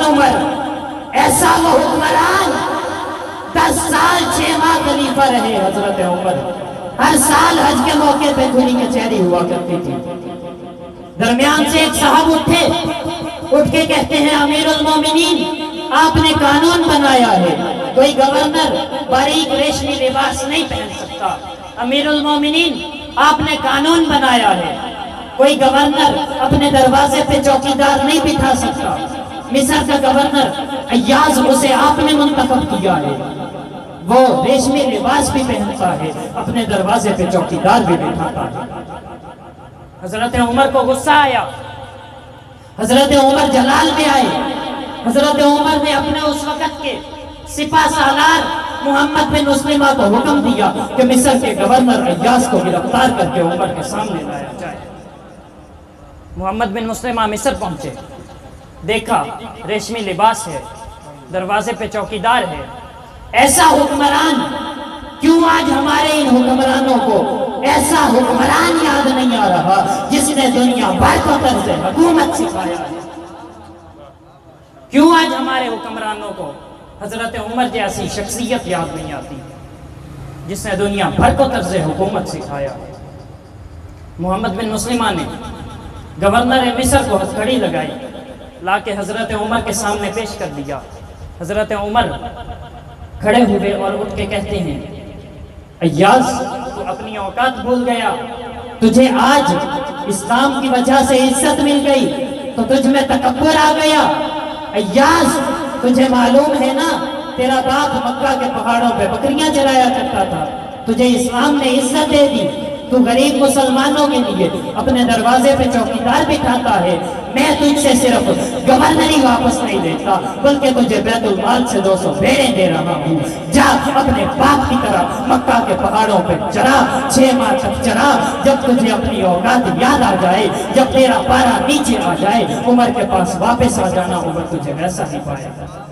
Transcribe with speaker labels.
Speaker 1: عمر، ایسا وہ حکمران 10 سال 6 ماہ خلیفہ رہے حضرت عمر۔ ہر سال حج کے موقع پہ کھلی کچہری ہوا کرتی تھی۔ درمیان سے ایک صاحب اٹھ کے کہتے ہیں امیر المومنین آپ نے قانون بنایا ہے کوئی گورنر باریک ریشمی لباس نہیں پہن سکتا۔ امیر المومنین آپ نے قانون بنایا ہے کوئی گورنر اپنے دروازے پہ چوکیدار نہیں بٹھا سکتا۔ مصر کا گورنر ایاز اسے آپ نے منتخب کیا ہے، وہ ریشمی لباس بھی پہنتا ہے، اپنے دروازے پہ چوکیدار بھی بٹھاتا ہے۔ حضرت عمر کو غصہ آیا، حضرت عمر جلال میں آئے۔ حضرت عمر نے اپنے اس وقت کے سپہ سالار محمد بن مسلمہ کو حکم دیا کہ مصر کے گورنر ایاز کو گرفتار کر کے عمر کے سامنے لایا جائے۔ محمد بن مسلمہ مصر پہنچے، دیکھا ریشمی لباس ہے، دروازے پہ چوکیدار ہے۔ ایسا حکمران، کیوں آج ہمارے ان حکمرانوں کو ایسا حکمران یاد نہیں آ رہا جس نے دنیا بھر کو طرز حکومت سکھایا ہے؟ کیوں آج ہمارے حکمرانوں کو حضرت عمر جیسی شخصیت یاد نہیں آتی جس نے دنیا بھر کو طرز حکومت سکھایا؟ محمد بن مسلمہ نے گورنر مصر کو ہتھکڑی لگائی، لا کے حضرت عمر کے سامنے پیش کر دیا۔ حضرت عمر کھڑے ہوئے اور اٹھ کے کہتے ہیں ایاز تو اپنی اوقات بھول گیا، تجھے آج اسلام کی وجہ سے عزت مل گئی تو تجھ میں تکبر آ گیا۔ ایاز تجھے معلوم ہے نا تیرا باپ مکہ کے پہاڑوں پہ بکریاں چرایا کرتا تھا، تجھے اسلام نے عزت دے دی، تو غریب مسلمانوں کے لیے اپنے دروازے پہ چوکیدار بٹھاتا ہے۔ میں تجھ سے صرف گورنری واپس نہیں دیتا بلکہ تجھے بیت المال سے 200 بھیڑیں دے رہا ہوں، جا اپنے باپ کی طرح مکہ کے پہاڑوں پہ چرا، 6 ماہ تک چرا، جب تجھے اپنی اوقات یاد آ جائے، جب تیرا پارا نیچے آ جائے، عمر کے پاس واپس آ جانا، عمر تجھے ویسا ہی پائے گا۔